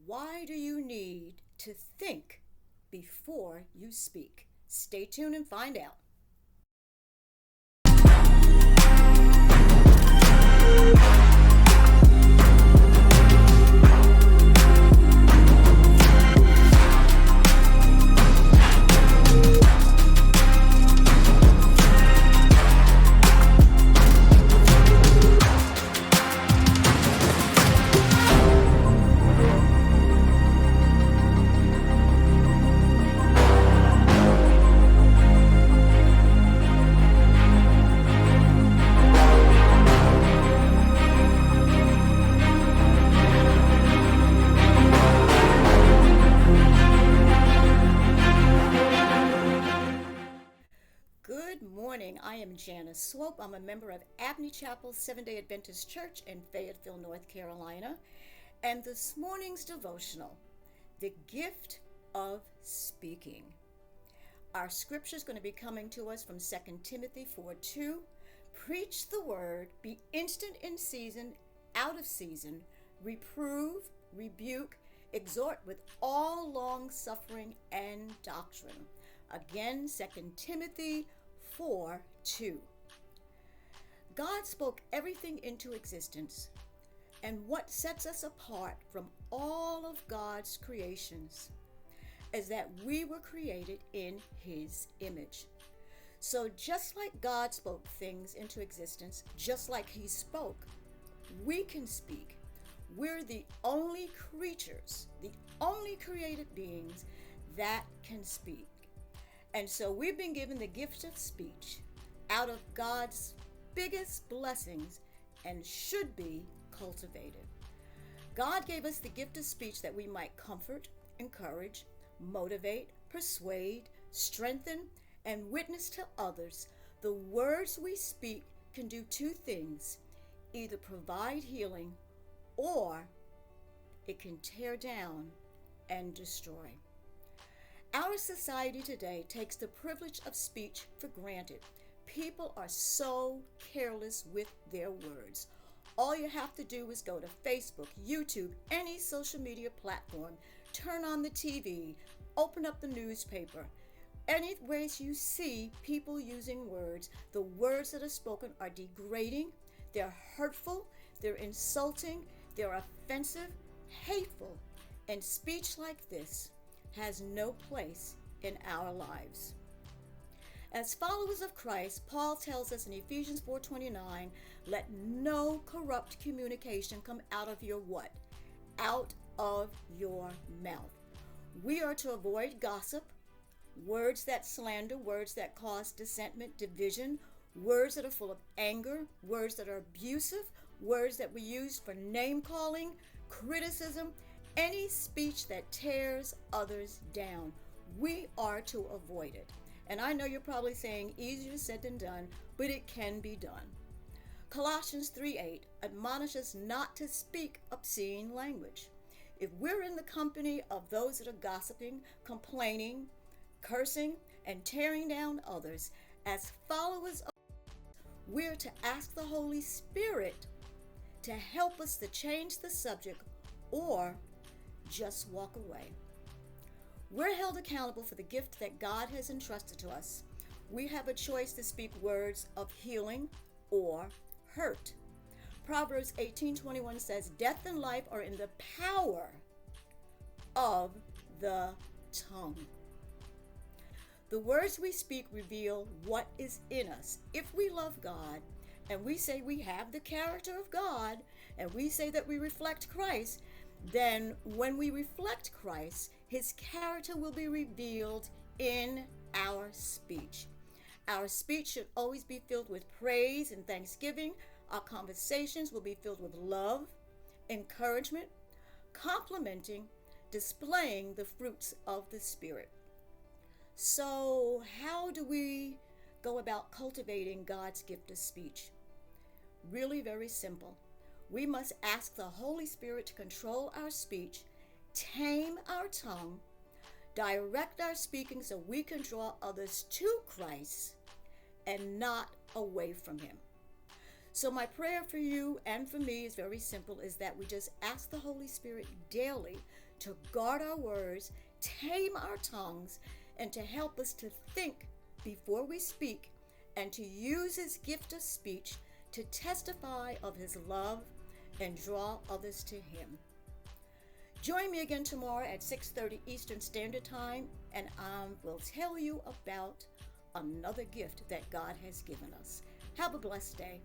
Why do you need to think before you speak? Stay tuned and find out. Good morning. I am Janice Swope. I'm a member of Abney Chapel Seventh-day Adventist Church in Fayetteville, North Carolina. And this morning's devotional, the gift of speaking. Our scripture is going to be coming to us from 2 Timothy 4:2. Preach the word, be instant in season, out of season, reprove, rebuke, exhort with all long suffering and doctrine. Again, 2 Timothy 4:2. God spoke everything into existence, and what sets us apart from all of God's creations is that we were created in His image. So just like God spoke things into existence, just like He spoke, we can speak. We're the only creatures, the only created beings that can speak. And so we've been given the gift of speech out of God's biggest blessings and should be cultivated. God gave us the gift of speech that we might comfort, encourage, motivate, persuade, strengthen, and witness to others. The words we speak can do two things: either provide healing or it can tear down and destroy. Our society today takes the privilege of speech for granted. People are so careless with their words. All you have to do is go to Facebook, YouTube, any social media platform, turn on the TV, open up the newspaper. Anywhere you see people using words, the words that are spoken are degrading, they're hurtful, they're insulting, they're offensive, hateful, and speech like this has no place in our lives. As followers of Christ, Paul tells us in Ephesians 4:29, let no corrupt communication come out of your what? Out of your mouth. We are to avoid gossip, words that slander, words that cause dissentment, division, words that are full of anger, words that are abusive, words that we use for name calling, criticism, any speech that tears others down. We are to avoid it. And I know you're probably saying easier said than done, but it can be done. Colossians 3:8 admonishes not to speak obscene language. If we're in the company of those that are gossiping, complaining, cursing, and tearing down others, as followers of we're to ask the Holy Spirit to help us to change the subject or just walk away. We're held accountable for the gift that God has entrusted to us. We have a choice to speak words of healing or hurt. Proverbs 18:21 says, death and life are in the power of the tongue. The words we speak reveal what is in us. If we love God and we say we have the character of God and we say that we reflect Christ, then when we reflect Christ, His character will be revealed in our speech. Our speech should always be filled with praise and thanksgiving. Our conversations will be filled with love, encouragement, complimenting, displaying the fruits of the Spirit. So, how do we go about cultivating God's gift of speech? Really very simple. We must ask the Holy Spirit to control our speech, tame our tongue, direct our speaking so we can draw others to Christ and not away from Him. So my prayer for you and for me is very simple, is that we just ask the Holy Spirit daily to guard our words, tame our tongues, and to help us to think before we speak, and to use his gift of speech to testify of his love and draw others to him. Join me again tomorrow at 6:30 Eastern Standard Time, and I will tell you about another gift that God has given us. Have a blessed day.